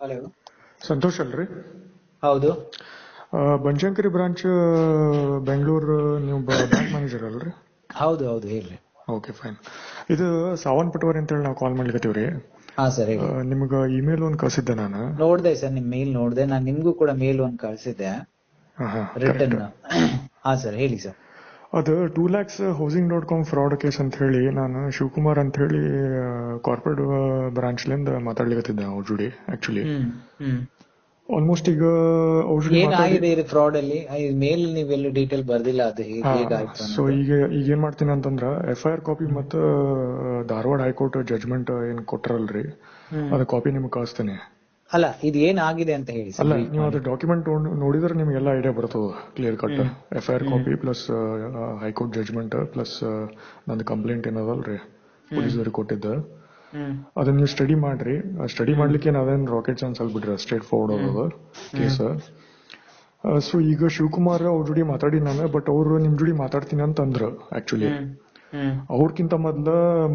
Hello. Santosh ಅಲ್ರಿ? ಹೌದು. Banashankari branch Bengaluru. ನೀವು ಬ್ಯಾಂಕ್ ಮ್ಯಾನೇಜರ್ ಅಲ್ರಿ? ಹೌದು ಹೌದು, ಹೇಳ್ರಿ. Okay, fine. ಇದು ಸಾವನ್ ಪಟವಾರಿ ಅಂತೇಳಿ ನಾವು ಕಾಲ್ ಮಾಡ್ಲಿಕತ್ತೀವ್ರಿ. ಹಾ ಸರ್, ಹೇಳಿ. ನಿಮ್ಗೆ ಇಮೇಲ್ ಒಂದು ಕಳಿಸಿದ್ದೆ ನಾನು. ನೋಡ್ದೆ ಸರ್, ನಿಮ್ ಮೇಲ್ ನೋಡ್ದೆ. ನಾನು ನಿಮ್ಗೂ ಕೂಡ ಮೇಲ್ ಒಂದು ಕಳ್ಸಿದ್ದೆ, ರಿಟರ್ನ್. ಹಾ ಸರ್, ಹೇಳಿ ಸರ್. ಅದು 2 lakhs housing.com ಫ್ರಾಡ್ ಕೇಸ್ ಅಂತ ಹೇಳಿ ನಾನು ಶಿವಕುಮಾರ್ ಅಂತ ಹೇಳಿ ಕಾರ್ಪೊರೇಟ್ ಬ್ರಾಂಚ್ಲಿಂದ ಮಾತಾಡ್ಲಿಕತ್ತಿದ್ದೆ ಅವ್ರ ಜೋಡಿ. ಆಕ್ಚುಲಿ ಆಲ್ಮೋಸ್ಟ್ ಈಗ ಅವ್ರ ಜೋಡಿ ಏನಾಗಿದೆ ಇದು ಫ್ರಾಡ್ ಅಲ್ಲಿ? ಮೇಲ್ ನೀವೆಲ್ಲ ಡೀಟೇಲ್ ಬರ್ದಿಲ್ಲ, ಅದು ಹೇಗಾಯ್ತು? ಸೊ ಈಗ ಏನ್ ಮಾಡ್ತೀನಿ ಅಂತಂದ್ರ FIR ಕಾಪಿ ಮತ್ತು ಧಾರವಾಡ ಹೈಕೋರ್ಟ್ ಜಡ್ಜ್ಮೆಂಟ್ ಏನ್ ಕೊಟ್ರಲ್ರಿ, ಅದ ಕಾಪಿ ನಿಮ್ಗೆ ಕಳಿಸ್ತೇನೆ. ಅಲ್ಲ, ಇದು ಏನಾಗಿದೆ ಅಂತ ಹೇಳಿ ಸರ್. ಅಲ್ಲ, ನೀವು ಅದು ಡಾಕ್ಯುಮೆಂಟ್ ನೋಡಿದ್ರೆ ನಿಮ್ಗೆಲ್ಲ ಐಡಿಯಾ ಬರ್ತದೆ, clear cut. FIR copy plus high court judgment plus ನಂದು ಕಂಪ್ಲೇಂಟ್ ಏನದಲ್ರಿ ಪೊಲೀಸರಿಗೆ ಕೊಟ್ಟಿದ್ದ, ಅದನ್ನ ನೀವು ಸ್ಟಡಿ ಮಾಡ್ರಿ. ಸ್ಟಡಿ ಮಾಡ್ಲಿಕ್ಕೆ ಅದೇನು ರಾಕೆಟ್ ಸೈನ್ಸ್ ಅಲ್ಲಿ ಬಿಡ್ರಿ, ಸ್ಟ್ರೇಟ್ ಫಾರ್ವರ್ಡ್ ಅದ ಕೇಸ್. ಸೊ ಈಗ ಶಿವಕುಮಾರ್ ಅವ್ರ ಜೋಡಿ ಮಾತಾಡಿ ನಾನು, ಬಟ್ ಅವ್ರು ನಿಮ್ ಜೋಡಿ ಮಾತಾಡ್ತೀನಿ ಅಂತ ಅಂದ್ರು. ಆಕ್ಚುಲಿ ಅವ್ರಕ್ಕಿಂತ ಮೊದ್ಲ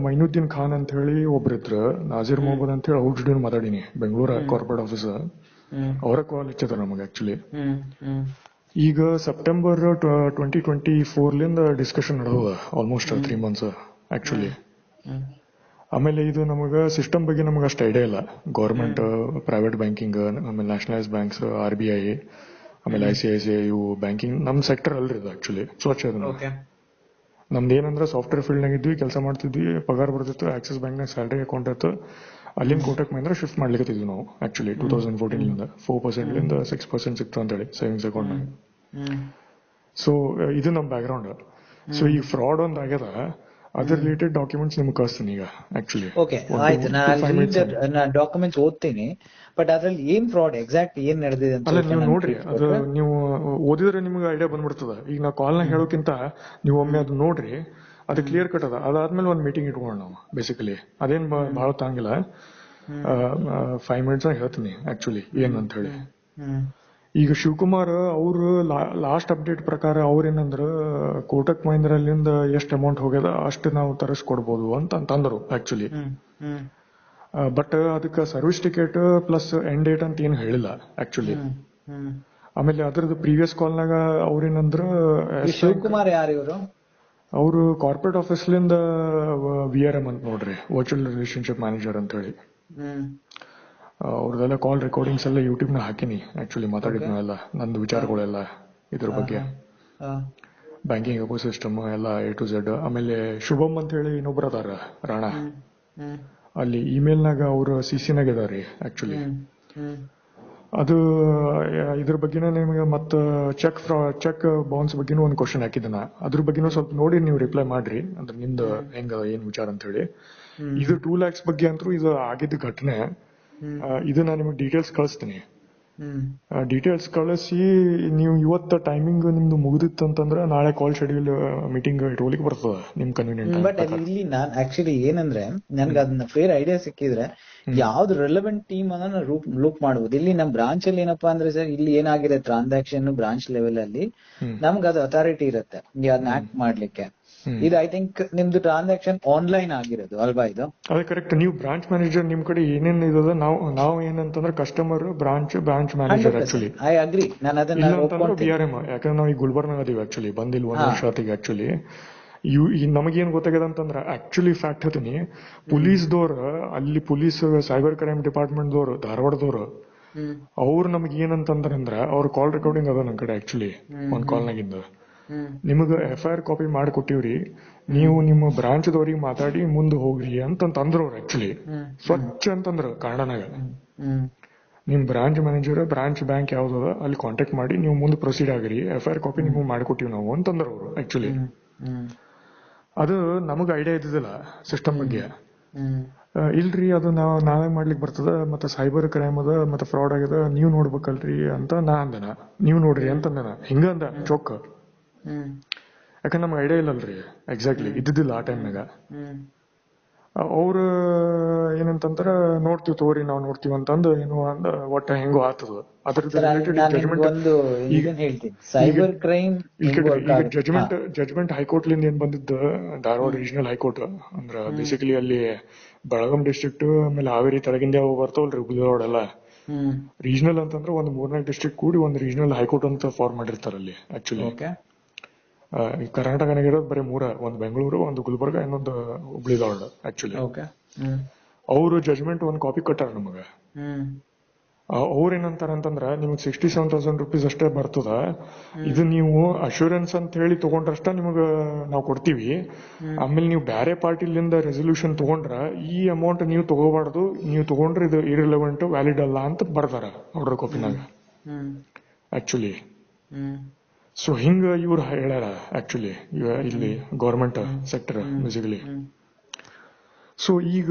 ಮೈನುದ್ದೀನ್ ಖಾನ್ ಅಂತ ಹೇಳಿ ಒಬ್ರಿದ್ರು, ನಾಜೀರ್ ಮೊಹಮ್ಮದ್ ಅಂತ ಹೇಳಿ ಅವ್ರ ಜೋಡಿ ಮಾತಾಡಿನಿ, ಬೆಂಗಳೂರು ಕಾರ್ಪೊರೇಟ್ ಆಫೀಸ್. ಅವರ ಕಾಲ್ ಹಚ್ಚದ ನಮಗೆ ಆಕ್ಚುಲಿ. ಈಗ ಸೆಪ್ಟೆಂಬರ್ 2024 ಡಿಸ್ಕಷನ್ ನಡೆದ ಆಲ್ಮೋಸ್ಟ್ 3 months ಆಕ್ಚುಲಿ. ಆಮೇಲೆ ಇದು ನಮಗ ಸಿಸ್ಟಮ್ ಬಗ್ಗೆ ನಮಗೆ ಅಷ್ಟು ಐಡಿಯಾ ಇಲ್ಲ. ಗೌರ್ಮೆಂಟ್, ಪ್ರೈವೇಟ್ ಬ್ಯಾಂಕಿಂಗ್, ಆಮೇಲೆ ನ್ಯಾಷನಲೈಸ್ ಬ್ಯಾಂಕ್ಸ್, RBI, ಆಮೇಲೆ ICICI, ಇವು ಬ್ಯಾಂಕಿಂಗ್ ನಮ್ ಸೆಕ್ಟರ್ ಅಲ್ರಿ ಇದು ಆಕ್ಚುಲಿ. ಸ್ವಚ್ಛ ನಮ್ದು ಏನಂದ್ರೆ ಸಾಫ್ಟ್ವೇರ್ ಫೀಲ್ಡ್ ನಾಗ ಇದ್ವಿ, ಕೆಲಸ ಮಾಡ್ತಿದ್ವಿ, ಪಗಾರ ಬರ್ತಿತ್ತು, ಆಕ್ಸಿಸ್ ಬ್ಯಾಂಕ್ ನಾಗ ಸ್ಯಾಲರಿ ಅಕೌಂಟ್ ಇತ್ತು. ಅಲ್ಲಿಂದ ಕೋಟಕ್ ಮಹಿಂದ್ರ ಶಿಫ್ಟ್ ಮಾಡ್ಲಿಕ್ಕಿದ್ವಿ ನಾವು ಆಕ್ಚುಲಿ 2014 4% 6% ಸಿಕ್ತು ಅಂತ ಹೇಳಿ ಸೇವಿಂಗ್ಸ್ ಅಕೌಂಟ್ ನಾಗ. ಸೊ ಇದು ನಮ್ ಬ್ಯಾಕ್ ಗ್ರೌಂಡ್. ಸೊ ಈ ಫ್ರಾಡ್ ಒಂದ್ ಆಗ್ಯದ, ಅದ್ರ ರಿಲೇಟೆಡ್ ಡಾಕ್ಯುಮೆಂಟ್ಸ್ ನಿಮ್ಗೆ ಕಳಿಸ್ತೀನಿ ಈಗ ಆಕ್ಚುಲಿ. ಓಕೆ, ಆಯ್ತು. ನಾನು ಡಾಕ್ಯುಮೆಂಟ್ಸ್ ಓದ್ತೀನಿ, ಬಟ್ ಅದ್ರಲ್ಲಿ ಏನ್ ಫ್ರಾಡ್ ಎಕ್ಸಾಕ್ಟ್ ಏನ್ ನಡೆದಿದೆ ಅಂತ ಅಲ್ಲ ನೀವು ನೋಡ್ರಿ. ಅದು ನೀವು ಓದಿದ್ರೆ ನಿಮ್ಗೆ ಐಡಿಯಾ ಬಂದ್ಬಿಡ್ತದ. ಈಗ ನಾವು ಕಾಲ್ ನಾಗ ಹೇಳೋಕ್ಕಿಂತ ನೀವು ಒಮ್ಮೆ ಅದು ನೋಡ್ರಿ, ಅದು ಕ್ಲಿಯರ್ ಕಟ್ ಅದ. ಅದಾದ್ಮೇಲೆ ಒಂದು ಮೀಟಿಂಗ್ ಇಟ್ಕೊಳ್ಳೋಣ ನಾವು. ಬೇಸಿಕಲಿ ಅದೇನ್ ಬಹಳ ತಾಂಗಿಲ್ಲ, 5 minutes ಹೇಳ್ತೀನಿ ಆಕ್ಚುಲಿ ಏನ್ ಅಂತ ಹೇಳಿ. ಈಗ ಶಿವಕುಮಾರ್ ಅವರು ಲಾಸ್ಟ್ ಅಪ್ಡೇಟ್ ಪ್ರಕಾರ ಅವ್ರೇನಂದ್ರ ಕೋಟಕ್ ಮಹಿಂದ್ರಲ್ಲಿಂದ ಎಷ್ಟು ಅಮೌಂಟ್ ಹೋಗ್ಯದ ಅಷ್ಟು ನಾವು ತರಿಸ್ಕೊಡ್ಬೋದು ಅಂತಂದ್ರು ಆಕ್ಚುಲಿ. ಬಟ್ ಅದಕ್ಕೆ service ticket plus end date ಅಂತ ಏನು ಹೇಳಿಲ್ಲ ಆಕ್ಚುಲಿ. ಆಮೇಲೆ ಅದ್ರದ್ದು ಪ್ರೀವಿಯಸ್ ಕಾಲ್ನಾಗ ಅವ್ರೇನಂದ್ರ ಶಿವಕುಮಾರ್ ಯಾರು ಇವರು? ಅವರು ಕಾರ್ಪೊರೇಟ್ ಆಫೀಸ್ಲಿಂದ VRM ಅಂತ ನೋಡ್ರಿ, ವರ್ಚುವಲ್ ರಿಲೇಶನ್ಶಿಪ್ ಮ್ಯಾನೇಜರ್ ಅಂತ ಹೇಳಿ. ಅವ್ರದೆಲ್ಲ ಕಾಲ್ ರೆಕಾರ್ಡಿಂಗ್ಸ್ ಎಲ್ಲ ಯೂಟ್ಯೂಬ್ ನ ಹಾಕಿನಿ ಆಕ್ಚುಲಿ. ಮಾತಾಡಿದ್ನೆಲ್ಲ ನಂದು ವಿಚಾರಗಳೆಲ್ಲ ಇದ್ರ ಬಗ್ಗೆ, ಬ್ಯಾಂಕಿಂಗ್ ಎಕೋ ಸಿಸ್ಟಮ್ ಎಲ್ಲ A to Z. ಆಮೇಲೆ ಶುಭಮ್ ಅಂತ ಹೇಳಿ ಇನ್ನೊಬ್ರು ಅದಾರ, ರಾಣಾ, ಅಲ್ಲಿ ಇಮೇಲ್ ನಾಗ ಅವ್ರ CC ನಾಗ ಇದಾರೆ ಆಕ್ಚುಲಿ. ಅದು ಇದ್ರ ಬಗ್ಗೆನೇ ನಿಮಗೆ ಮತ್ತೆ ಚೆಕ್ ಬೌನ್ಸ್ ಬಗ್ಗೆನೂ ಒಂದು ಕ್ವಶನ್ ಹಾಕಿದ್ದೆ ನಾ. ಅದ್ರ ಬಗ್ಗೆನೂ ಸ್ವಲ್ಪ ನೋಡಿ ನೀವು ರಿಪ್ಲೈ ಮಾಡ್ರಿ, ಅಂದ್ರೆ ನಿಮ್ದು ಹೆಂಗ ಏನ್ ವಿಚಾರ ಅಂತ ಹೇಳಿ. ಇದು 2 lakhs ಬಗ್ಗೆ ಅಂತೂ ಇದು ಆಗಿದ್ದ ಘಟನೆ. ಇದು ನಾನು ನಿಮಗೆ ಡೀಟೇಲ್ಸ್ ಕಳಿಸ್ತೀನಿ. ಡೀಟೇಲ್ಸ್ ಕಳಿಸಿ ನೀವು ಇವತ್ತ ಟೈಮಿಂಗ್ ನಿಮ್ದು ಮುಗಿದಿತ್ತಂತಂದ್ರೆ ನಾಳೆ ಕಾಲ್ ಶೆಡ್ಯೂಲ್ ಮೀಟಿಂಗ್ ಇಟ್ಕೊಲಿಕ್ಕೆ ಬರ್ತದ ನಿಮ್ ಕನ್ವೀನಿಯಂಟ್. ಬಟ್ ಇಲ್ಲಿ ನಾನ್ ಆಕ್ಚುಲಿ ಏನಂದ್ರೆ ನನ್ಗೆ ಅದನ್ನ ಫೇರ್ ಐಡಿಯಾ ಸಿಕ್ಕಿದ್ರೆ ಯಾವ್ದು ರೆಲೆವೆಂಟ್ ಟೀಮ್ ಅನ್ನ ಲೂಪ್ ಮಾಡಬಹುದು. ಇಲ್ಲಿ ನಮ್ ಬ್ರಾಂಚ್ ಅಲ್ಲಿ ಏನಪ್ಪಾ ಅಂದ್ರೆ ಸರ್, ಇಲ್ಲಿ ಏನಾಗಿದೆ ಟ್ರಾನ್ಸಾಕ್ಷನ್ ಬ್ರಾಂಚ್ ಲೆವೆಲ್ ಅಲ್ಲಿ ನಮ್ಗೆ ಅದು ಅಥಾರಿಟಿ ಇರುತ್ತೆ ಅದನ್ನ ಆಕ್ಟ್ ಮಾಡ್ಲಿಕ್ಕೆ. ಇದು ಐ ಥಿಂಕ್ ನಿಮ್ದು ಟ್ರಾನ್ಸಾಕ್ಷನ್ ಆನ್ಲೈನ್ ಆಗಿರೋದು ಅಲ್ವಾ? ಇದು ಅದೇ ಕರೆಕ್ಟ್. ನೀವು ಬ್ರಾಂಚ್ ಮ್ಯಾನೇಜರ್, ನಿಮ್ ಕಡೆ ಏನೇನ್ ಇದ ನಾವು ಏನಂತಂದ್ರೆ customer branch manager actually. I agree. ನಾನು ಅದನ್ನ VRM, ಯಾಕಂದ್ರೆ ನಾವು ಈ ಗುಲ್ಬರ್ನಾಗ ಅದೀವಿ ಆಕ್ಚುಲಿ, ಬಂದಿಲ್ಲ 1 ವರ್ಷ ಆತಿಗೆ ಆಕ್ಚುಲಿ. ನಮಗೇನ್ ಗೊತ್ತಾಗ್ಯದ ಅಂತಂದ್ರ ಆಕ್ಚುಲಿ ಫ್ಯಾಕ್ಟ್ ಹೇಳ್ತೀನಿ, ಪೊಲೀಸ್ದವ್ರ ಅಲ್ಲಿ ಪೊಲೀಸ್ ಸೈಬರ್ ಕ್ರೈಮ್ ಡಿಪಾರ್ಟ್ಮೆಂಟ್ ದವ್ರು ಧಾರವಾಡದವ್ರು ಅವ್ರು ನಮ್ಗೆ ಏನಂತಂದ್ರ ಅವ್ರ ಕಾಲ್ ರೆಕಾರ್ಡಿಂಗ್ ಅದ ನಮ್ ಕಡೆ ಆಕ್ಚುಲಿ. ಒಂದ್ ಕಾಲ್ನಾಗಿಂದ ನಿಮಗ FIR ಕಾಪಿ ಮಾಡಿ ಕೊಟ್ಟಿವ್ರಿ, ನೀವು ನಿಮ್ಮ ಬ್ರಾಂಚ್ ದವ್ರಿಗೆ ಮಾತಾಡಿ ಮುಂದೆ ಹೋಗ್ರಿ ಅಂತಂದ್ರ ಅವ್ರು ಆಕ್ಚುಲಿ ಸ್ವಚ್ಛ ಅಂತಂದ್ರ ಕಾರಣನಾಗ. ನಿಮ್ ಬ್ರಾಂಚ್ ಮ್ಯಾನೇಜರ್ ಬ್ರಾಂಚ್ ಬ್ಯಾಂಕ್ ಯಾವ್ದದ ಅಲ್ಲಿ ಕಾಂಟ್ಯಾಕ್ಟ್ ಮಾಡಿ ನೀವು ಮುಂದೆ ಪ್ರೊಸೀಡ್ ಆಗಿರಿ, FIR ಕಾಪಿ ನಿಮ್ಗೆ ಮಾಡಿಕೊಟ್ಟಿವಿ ನಾವು ಅಂತಂದ್ರ ಅವ್ರು ಆಕ್ಚುಲಿ. ಅದು ನಮಗ್ ಐಡಿಯಾ ಇದ್ದಿದ್ದಿಲ್ಲ ಸಿಸ್ಟಮ್ ಬಗ್ಗೆ. ಇಲ್ರಿ ಅದು ನಾವೇ ಮಾಡ್ಲಿಕ್ಕೆ ಬರ್ತದ, ಮತ್ತೆ ಸೈಬರ್ ಕ್ರೈಮ್ ಅದ, ಮತ್ತೆ ಫ್ರಾಡ್ ಆಗ್ಯದ, ನೀವ್ ನೋಡ್ಬೇಕಲ್ರಿ ಅಂತ ನಾ ಅಂದನ. ನೀವ್ ನೋಡ್ರಿ ಅಂತಂದನ, ಹಿಂಗಂದ ಚೊಕ್ಕ. ಯಾಕಂದ್ರೆ ನಮ್ಗೆ ಐಡಿಯಾ ಇಲ್ಲಲ್ರಿ ಎಕ್ಸಾಕ್ಟ್ಲಿ, ಇದ್ದಿದ್ದಿಲ್ಲ ಆ ಟೈಮ್ನಾಗ. ಅವ್ರು ಏನಂತಂದ್ರ ನೋಡ್ತೀವಿ ತಗೋರಿ, ನಾವ್ ನೋಡ್ತೀವಿ ಅಂತಂದು ಏನು ಅಂದ, ಒಟ್ಟ ಹೆಂಗೋ ಆತದ. ಅದ್ರದ್ದು ಜಜ್ಮೆಂಟ್ ಹೈಕೋರ್ಟ್ ಲಿಂದ ಏನ್ ಬಂದಿದ್ದ, ಧಾರವಾಡ ರೀಜನಲ್ ಹೈಕೋರ್ಟ್ ಅಂದ್ರ ಬೇಸಿಕಲಿ ಅಲ್ಲಿ ಬೆಳಗಾಂ ಡಿಸ್ಟ್ರಿಕ್ಟ್, ಆಮೇಲೆ ಹಾವೇರಿ ತೆಳಗಿಂದ ಬರ್ತಾವಲ್ರಿ ಹುಬ್ಳಿ ರೋಡ್ ಎಲ್ಲ, ಹ್ಮ್ ರೀಜನಲ್ ಅಂತಂದ್ರೆ ಒಂದು 3-4 ಡಿಸ್ಟ್ರಿಕ್ಟ್ ಕೂಡಿ ಒಂದು ರೀಜನಲ್ ಹೈಕೋರ್ಟ್ ಅಂತ ಫಾರ್ಮ್ ಮಾಡಿರ್ತಾರೆ ಅಲ್ಲಿ. ಆಕ್ಚುಲಿ ಓಕೆ ಈ ಕರ್ನಾಟಕನಾಗ ಇರೋದು ಬರೀ 3, ಒಂದು ಬೆಂಗಳೂರು, ಒಂದು ಗುಲ್ಬರ್ಗ, ಇನ್ನೊಂದು ಹುಬ್ಳಿ ಧಾರವಾಡ. ಆಕ್ಚುಲಿ ಓಕೆ ಹ್ಮ್ ಅವರು ಜಜ್ಮೆಂಟ್ ಒಂದು ಕಾಪಿ ಕೊಟ್ಟಾರ ನಮಗ. ಹ್ಮ್ ಅವ್ರ ಏನಂತಾರ ಅಂತಂದ್ರ ನಿಮಗ್ 67,000 ರೂಪೀಸ್ ಅಷ್ಟೇ ಬರ್ತದ, ಇದು ನೀವು ಅಶ್ಯೂರೆನ್ಸ್ ಅಂತ ಹೇಳಿ ತಗೊಂಡ್ರಷ್ಟ ನಿಮಗ ನಾವು ಕೊಡ್ತೀವಿ. ಆಮೇಲೆ ನೀವು ಬ್ಯಾರೆ ಪಾರ್ಟಿಲಿಂದ ರೆಸೊಲ್ಯೂಷನ್ ತಗೊಂಡ್ರ ಈ ಅಮೌಂಟ್ ನೀವು ತಗೋಬಾರ್ದು, ನೀವು ತಗೊಂಡ್ರೆ ಇದು ಇರಿಲೆವೆಂಟ್, ವ್ಯಾಲಿಡ್ ಅಲ್ಲ ಅಂತ ಬರ್ದಾರ ಆರ್ಡರ್ ಕಾಪಿನಾಗ. ಹ್ಮ್ ಆಕ್ಚುಲಿ ಹ್ಮ್ ಸೊ ಹಿಂಗ ಇವ್ರು ಹೇಳ್ಯಾರ ಆಕ್ಚುಲಿ ಇಲ್ಲಿ ಗೌರ್ಮೆಂಟ್ ಸೆಕ್ಟರ್ ಬೇಸಿಕಲಿ. ಸೊ ಈಗ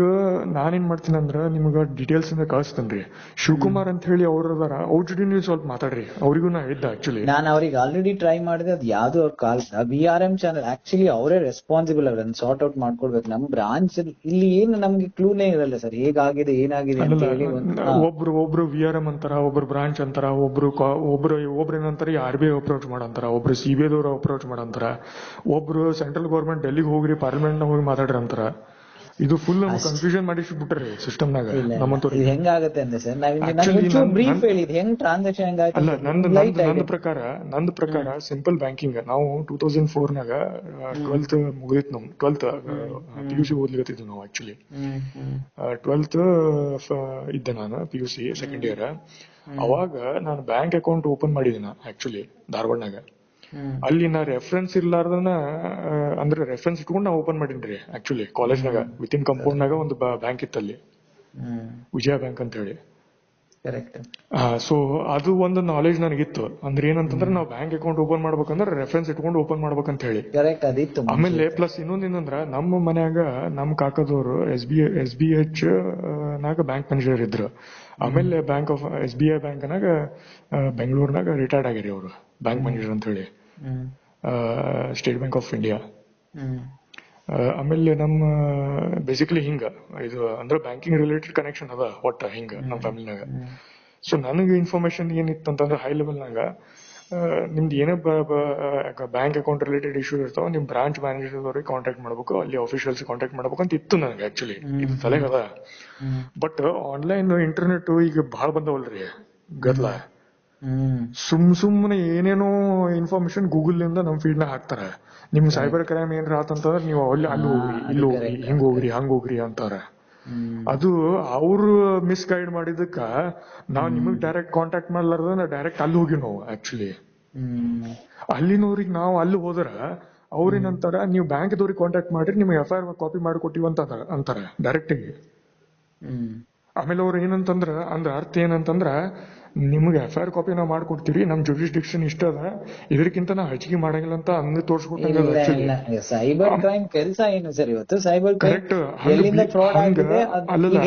ನಾನೇನ್ ಮಾಡ್ತೀನಿ ಅಂದ್ರ ನಿಮ್ಗ ಡೀಟೇಲ್ಸ್ ಇಂದ ಕಳಿಸ್ತೇನ್ರಿ. ಶಿವಕುಮಾರ್ ಅಂತ ಹೇಳಿ ಅವ್ರ ಅದಾರ, ಅವ್ರ ಜೊತೆ ನೀವು ಸ್ವಲ್ಪ ಮಾತಾಡ್ರಿ. ಅವ್ರಿಗೂ ನಾ ಹೇಳಿದ್ದ ಆಕ್ಚುಲಿ. ನಾನು ಅವ್ರಿಗೆ ಆಲ್ರೆಡಿ ಟ್ರೈ ಮಾಡಿದೆ, ಅದು ಯಾವ್ದು ಅವ್ರ ಕಾಲ್ VRM ಚಾನಲ್. ಆಕ್ಚುಲಿ ಅವರೇ ರೆಸ್ಪಾನ್ಸಿಬಲ್, ಅವ್ರನ್ನ ಸಾರ್ಟ್ ಔಟ್ ಮಾಡ್ಕೊಡ್ಬೇಕು. ನಮ್ ಬ್ರಾಂಚ್ ಇಲ್ಲಿ ಏನು ನಮ್ಗೆ ಕ್ಲೂನೇ ಇರಲ್ಲ ಸರ್, ಹೇಗಾಗಿದೆ ಏನಾಗಿದೆ ಅಂತ ಹೇಳಿ. ಒಬ್ರು VRM ಅಂತಾರ, ಒಬ್ರು ಬ್ರಾಂಚ್ ಅಂತಾರ, ಒಬ್ರು ಏನಂತಾರ RBI ಅಪ್ರೋಚ್ ಮಾಡಂತಾರ, ಒಬ್ರು CBI ದವ್ರು ಅಪ್ರೋಚ್ ಮಾಡಂತಾರ, ಒಬ್ರು ಸೆಂಟ್ರಲ್ ಗೌರ್ಮೆಂಟ್ ಡೆಲ್ಲಿಗೆ ಹೋಗ್ರಿ, ಪಾರ್ಲಿಮೆಂಟ್ ನ ಹೋಗಿ ಮಾತಾಡ್ರಿ ಅಂತಾರ. ಇದು ಫುಲ್ ಕನ್ಫ್ಯೂಷನ್ ಮಾಡಿಸ್ಬಿಟ್ರಿ ಸಿಸ್ಟಮ್ನಾಗ ನಮ್ಮಂತವ್ರಿಗೆ. ಹೆಂಗಾಗತ್ತೆ ಅಂದ್ರೆ ಸರ್, ಬ್ರೀಫ್ ಹೇಳಿ ಹೆಂಗ್ ಟ್ರಾನ್ಸಾಕ್ಷನ್ ಹೆಂಗಾಯ್ತು. ಅಲ್ಲ, ನಂದು ಪ್ರಕಾರ ಸಿಂಪಲ್ ಬ್ಯಾಂಕಿಂಗ್. ನಾವು 2004ನಾಗ 12th ಮುಗಿದಿತ್ತು. ನಮ್ 12th PUC ಓದ್ಲಿಕತ್ತಿದ್ವಿ ನಾವು. ಆಕ್ಚುಲಿ 12th ಇದ್ದೆ ನಾನು, PUC ಸೆಕೆಂಡ್ ಇಯರ್. ಅವಾಗ ನಾನು ಬ್ಯಾಂಕ್ ಅಕೌಂಟ್ ಓಪನ್ ಮಾಡಿದಿನ ಆಕ್ಚುಲಿ ಧಾರವಾಡನಾಗ. ಅಲ್ಲಿ ನಾ ರೆಫರೆನ್ಸ್ ಇರ್ಲಾರ್ದನ ಅಂದ್ರೆ ರೆಫರೆನ್ಸ್ ಇಟ್ಕೊಂಡು ನಾ ಓಪನ್ ಮಾಡೀನ್ರಿ ಆಕ್ಚುಲಿ ಕಾಲೇಜ್ನಾಗ. ವಿತ್ ಇನ್ ಕಂಪೌಂಡ್ನಾಗ ಒಂದು ಬ್ಯಾಂಕ್ ಇತ್ತಲ್ಲಿ, ವಿಜಯ ಬ್ಯಾಂಕ್ ಅಂತ ಹೇಳಿ. ಸೊ ಅದು ಒಂದು ನಾಲೆಜ್ ನನಗಿತ್ತು. ಅಂದ್ರೆ ಏನಂತಂದ್ರೆ ನಾವು ಬ್ಯಾಂಕ್ ಅಕೌಂಟ್ ಓಪನ್ ಮಾಡ್ಬೇಕಂದ್ರೆ ರೆಫರೆನ್ಸ್ ಇಟ್ಕೊಂಡು ಓಪನ್ ಮಾಡ್ಬೇಕಂತ ಹೇಳಿ. ಆಮೇಲೆ ಪ್ಲಸ್ ಇನ್ನೊಂದೇನಂದ್ರ ನಮ್ಮ ಮನ್ಯಾಗ ನಮ್ ಕಾಕದವರು SBH ನಾಗ ಬ್ಯಾಂಕ್ ಮ್ಯಾನೇಜರ್ ಇದ್ರು. ಆಮೇಲೆ SBI ಬ್ಯಾಂಕ್ ನಾಗ ಬೆಂಗಳೂರಿನಾಗ ರಿಟೈರ್ಡ್ ಆಗ್ಯಾರಿ ಅವರು, ಬ್ಯಾಂಕ್ ಮ್ಯಾನೇಜರ್ ಅಂತ ಹೇಳಿ, ಸ್ಟೇಟ್ ಬ್ಯಾಂಕ್ ಆಫ್ ಇಂಡಿಯಾ. ಆಮೇಲೆ ನಮ್ಮ ಬೇಸಿಕಲಿ ಹಿಂಗ ಇದು ಅಂದ್ರೆ ಬ್ಯಾಂಕಿಂಗ್ ರಿಲೇಟೆಡ್ ಕನೆಕ್ಷನ್ ಅದ ಒಟ್ಟ ಹಿಂಗ ನಮ್ಮ ಫ್ಯಾಮಿಲಿನಾಗ. ಸೊ ನನಗೆ ಇನ್ಫಾರ್ಮೇಶನ್ ಏನಿತ್ತು ಅಂತಂದ್ರೆ ಹೈ ಲೆವೆಲ್ನಾಗ ನಿಮ್ದು ಏನೇ ಬ್ಯಾಂಕ್ ಅಕೌಂಟ್ ರಿಲೇಟೆಡ್ ಇಶ್ಯೂ ಇರ್ತಾವ, ನಿಮ್ ಬ್ರಾಂಚ್ ಮ್ಯಾನೇಜರ್ ಅವ್ರಿಗೆ ಕಾಂಟ್ಯಾಕ್ಟ್ ಮಾಡ್ಬೇಕು, ಅಲ್ಲಿ ಆಫೀಷಿಯಲ್ಸ್ ಕಾಂಟ್ಯಾಕ್ಟ್ ಮಾಡ್ಬೇಕು ಅಂತ ಇತ್ತು ನನಗೆ ಆಕ್ಚುಲಿ. ಇದು ತಲೆಗದ. ಬಟ್ ಆನ್ಲೈನ್ ಇಂಟರ್ನೆಟ್ ಈಗ ಬಹಳ ಬಂದವಲ್ರಿ ಗದ್ಲ. ಸುಮ್ಮನೆ ಏನೇನೋ ಇನ್ಫಾರ್ಮೇಶನ್ ಗೂಗಲ್ ನಿಂದ ನಮ್ ಫೀಲ್ಡ್ ನ ಹಾಕ್ತಾರ. ನಿಮ್ ಸೈಬರ್ ಕ್ರೈಮ್ ಏನ್ರ ಆತಂತಂದ್ರೆ ನೀವು ಅಲ್ಲಿ ಹೋಗ್ರಿ, ಇಲ್ಲಿ ಹೋಗ್ರಿ, ಹಿಂಗ್ ಹೋಗ್ರಿ, ಹಂಗ್ ಹೋಗ್ರಿ ಅಂತಾರ. ಅದು ಅವ್ರು ಮಿಸ್ಗೈಡ್ ಮಾಡಿದಕ್ಕ ನಾವ್ ನಿಮಗ್ ಡೈರೆಕ್ಟ್ ಕಾಂಟ್ಯಾಕ್ಟ್ ಮಾಡ್ಲಾರ್ದ ಡೈರೆಕ್ಟ್ ಅಲ್ಲಿ ಹೋಗಿ ನಾವು ಆಕ್ಚುಲಿ. ಅಲ್ಲಿನವ್ರಿಗೆ ನಾವು ಅಲ್ಲಿ ಹೋದ್ರ ಅವ್ರೇನಂತಾರ, ನೀವು ಬ್ಯಾಂಕ್ ದವ್ರಿಗೆ ಕಾಂಟ್ಯಾಕ್ಟ್ ಮಾಡ್ರಿ, ನಿಮ್ಗೆ FIR ಕಾಪಿ ಮಾಡಿಕೊಟ್ಟಿವಿ ಅಂತ ಅಂತಾರ ಡೈರೆಕ್ಟ್ ಆಗಿ. ಆಮೇಲೆ ಅವ್ರು ಏನಂತಂದ್ರ ಅರ್ಥ ಏನಂತಂದ್ರ, ನಿಮ್ಗೆ FIR ಕಾಪಿ ನಾವು ಮಾಡ್ಕೊಡ್ತೀವಿ, ನಮ್ ಜುರಿಸ್ಡಿಕ್ಷನ್ ಇಷ್ಟ ಅದ, ಇದಕ್ಕಿಂತ ನಾವು ಹೆಚ್ಚಿಗೆ ಮಾಡಂಗಿಲ್ಲ ಅಂತ ಅಂದ್ ತೋರ್ಸ್ಕೊಟ್ಟಂಗ. ಸೈಬರ್ ಕ್ರೈಮ್ ಕೆಲಸ ಏನು ಸರ್ ಇವತ್ತು? ಸೈಬರ್ ಕ್ರೈಮ್ ಎಲ್ಲಿಂದ ಫ್ರಾಡ್ ಆಗಿದೆ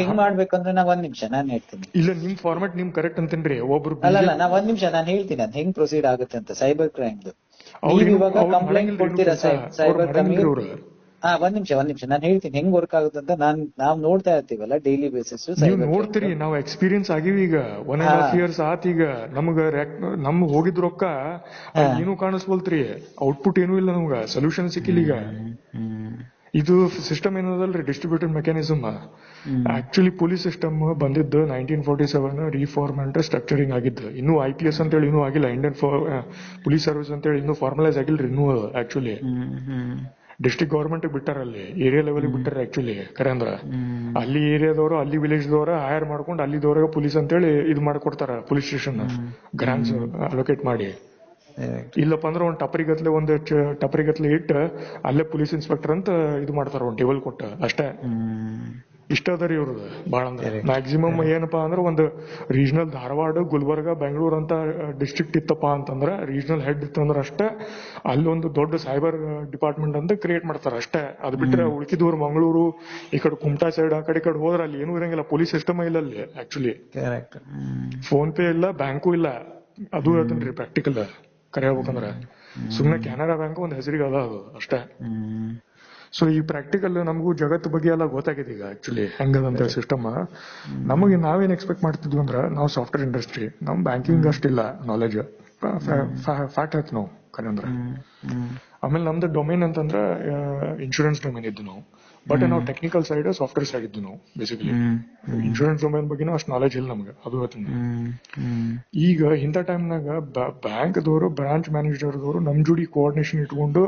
ಹೆಂಗ್ ಮಾಡ್ಬೇಕಂದ್ರೆ ನಾವ್ ಒಂದ್ ನಿಮಿಷ ನಾನು ಹೇಳ್ತೀನಿ. ಇಲ್ಲ, ನಿಮ್ ಫಾರ್ಮೆಟ್ ನಿಮ್ ಕರೆಕ್ಟ್ ಅಂತೇನ್ರಿ. ಒಬ್ರು ಅಲ್ಲ, ನಾವ್ ಒಂದ್ ನಿಮಿಷ ನಾನು ಹೇಳ್ತೀನಿ ಅದ್ ಹೆಂಗ್ ಪ್ರೊಸೀಡ್ ಆಗುತ್ತೆ ಅಂತ. ಸೈಬರ್ ಕ್ರೈಮ್ ಇವಾಗ ಕಂಪ್ಲೇಂಟ್ ಕೊಡ್ತೀರಾ ಸೈಬರ್ ಕ್ರೈಮ್? ಒಂದ್ ನಿಮಿಷ ನಾನು ಹೇಳ್ತೀನಿ ಹೆಂಗ್ ವರ್ಕ್ ಆಗುತ್ತೆ ಅಂತ. ನಾವ್ ನೋಡ್ತಾ ಇರ್ತೀವಲ್ಲ ಡೈಲಿ ಬೇಸಿಸ್. ನೀವು ನೋಡ್ತೀರಿ, ನಾವು ಎಕ್ಸ್ಪೀರಿಯನ್ಸ್ ಆಗಿವಿ. ಈಗ 1.5 years ಆತ್. ಈಗ ನಮ್ಗ್ ಹೋಗಿದ್ ರೊಕ್ಕ ಏನು ಕಾಣಿಸ್ಬೋಲ್ತ್ರಿ, ಔಟ್ಪುಟ್ ಏನೂ ಇಲ್ಲ, ನಮ್ಗ ಸೊಲ್ಯೂಷನ್ ಸಿಕ್ಕಿಲ್ಲ. ಈಗ ಇದು ಸಿಸ್ಟಮ್ ಏನದಲ್ರಿ, distributed mechanism. Actually police system ಬಂದಿದ್ದು 1947 ರಿಫಾರ್ಮ್ ಅಂಡ್ ಸ್ಟ್ರಕ್ಚರಿಂಗ್ ಆಗಿದ್ದು. ಇನ್ನೂ IPS ಅಂತ ಹೇಳಿ ಇನ್ನೂ ಆಗಿಲ್ಲ, ಇಂಡಿಯನ್ ಪೊಲೀಸ್ ಸರ್ವಿಸ್ ಅಂತ ಹೇಳಿ ಇನ್ನೂ ಫಾರ್ಮಲೈಸ್ ಆಗಿಲ್ರಿ ಇನ್ನೂ. ಆಕ್ಚುಲಿ ಡಿಸ್ಟ್ರಿಕ್ಟ್ ಗವರ್ಮೆಂಟ್ ಬಿಟ್ಟಾರ, ಅಲ್ಲಿ ಏರಿಯಾ ಲೆವೆಲ್ ಬಿಟ್ಟಾರ ಆಕ್ಚುಲಿ. ಕರೆ ಅಂದ್ರ ಅಲ್ಲಿ ಏರಿಯಾದವರು, ಅಲ್ಲಿ ವಿಲೇಜ್ ದವರ ಹೈರ್ ಮಾಡ್ಕೊಂಡು ಅಲ್ಲಿದವ್ರಿಗೆ ಪೊಲೀಸ್ ಅಂತೇಳಿ ಇದು ಮಾಡ್ಕೊಡ್ತಾರ, ಪೊಲೀಸ್ ಸ್ಟೇಷನ್ ಗ್ರಾಂಟ್ಸ್ ಅಲೋಕೇಟ್ ಮಾಡಿ. ಇಲ್ಲಪ್ಪ ಅಂದ್ರೆ ಒಂದ್ ಟಪರಿಗತ್ಲೆ ಇಟ್ಟು ಅಲ್ಲೇ ಪೊಲೀಸ್ ಇನ್ಸ್ಪೆಕ್ಟರ್ ಅಂತ ಇದು ಮಾಡ್ತಾರ, ಒಂದ್ ಟೇಬಲ್ ಕೊಟ್ಟ ಅಷ್ಟೇ. ಇಷ್ಟ ಅದರಿ ಇವ್ರದ್ದು ಬಾಳ. ಅಂದ್ರೆ ಮ್ಯಾಕ್ಸಿಮಮ್ ಏನಪ್ಪಾ ಅಂದ್ರೆ ಒಂದು ರೀಜನಲ್ ಧಾರವಾಡ, ಗುಲ್ಬರ್ಗ, ಬೆಂಗಳೂರು ಅಂತ ಡಿಸ್ಟ್ರಿಕ್ಟ್ ಇತ್ತಪ್ಪ ಅಂತಂದ್ರ, ರೀಜನಲ್ ಹೆಡ್ ಇತ್ತಂದ್ರ ಅಷ್ಟೇ ಅಲ್ಲಿ ಒಂದು ದೊಡ್ಡ ಸೈಬರ್ ಡಿಪಾರ್ಟ್ಮೆಂಟ್ ಅಂತ ಕ್ರಿಯೇಟ್ ಮಾಡ್ತಾರ ಅಷ್ಟೇ. ಅದ್ ಬಿಟ್ರೆ ಉಳ್ಕಿದವ್ರು ಮಂಗಳೂರು, ಈ ಕಡೆ ಕುಮಟಾ ಸೈಡ್ ಆ ಕಡೆ ಹೋದ್ರ ಅಲ್ಲಿ ಏನೂ ಇರಂಗಿಲ್ಲ, ಪೊಲೀಸ್ ಸಿಸ್ಟಮ್ ಇಲ್ಲ ಅಲ್ಲಿ ಆಕ್ಚುಲಿ. ಫೋನ್ ಪೇ ಇಲ್ಲ, ಬ್ಯಾಂಕು ಇಲ್ಲ. ಅದು ಹೇಳ್ತೇನ್ರಿ ಪ್ರಾಕ್ಟಿಕಲ್ ಕರೆ ಹೇಳ್ಬೇಕಂದ್ರ. ಸುಮ್ನೆ ಕೆನರಾ ಬ್ಯಾಂಕ್ ಒಂದ್ ಹೆಸರಿಗೆ ಅದ, ಅದು ಅಷ್ಟೇ. ಸೊ ಈ ಪ್ರಾಕ್ಟಿಕಲ್ ನಮಗೂ ಜಗತ್ತು ಬಗ್ಗೆ ಎಲ್ಲ ಗೊತ್ತಾಗಿದೆ ಈಗ ಆಕ್ಚುಲಿ ಹೆಂಗದಂತ ಸಿಸ್ಟಮ್. ನಮಗೆ ನಾವೇನ್ ಎಕ್ಸ್ಪೆಕ್ಟ್ ಮಾಡ್ತಿದ್ವಿ ಅಂದ್ರ, ನಾವು ಸಾಫ್ಟ್ವೇರ್ ಇಂಡಸ್ಟ್ರಿ, ನಮ್ ಬ್ಯಾಂಕಿಂಗ್ ಅಷ್ಟಿಲ್ಲ ನಾಲೆಜ್. ಫ್ಯಾಕ್ಟ್ ಆಯ್ತು ನಾವು ಕರೆ ಅಂದ್ರ. ಆಮೇಲೆ ನಮ್ದು ಡೊಮೇನ್ ಅಂತಂದ್ರ ಇನ್ಶೂರೆನ್ಸ್ ಡೊಮೇನ್ ಇದ್ದು ನಾವು. ಬಟ್ ನಾವು ಟೆಕ್ನಿಕಲ್ ಸೈಡ್ ಸಾಫ್ಟ್ವೇರ್ ಸೈಡ್ ಇದ್ದು ನಾವು ಬೇಸಿಕಲಿ ಇನ್ಶೂರೆನ್ಸ್ ಡೊಮೈನ್ ಬಗ್ಗೆನೂ ಅಷ್ಟು ನಾಲೆಜ್ ಇಲ್ಲ ನಮ್ಗೆ ಅದು ಹೇಳ್ತೀನಿ. ಈಗ ಇಂಥ ಟೈಮ್ನಾಗ ಬ್ಯಾಂಕ್ದವರು ಬ್ರಾಂಚ್ ಮ್ಯಾನೇಜರ್ದವರು ನಮ್ ಜೋಡಿ ಕೋಆರ್ಡಿನೇಷನ್ ಇಟ್ಕೊಂಡು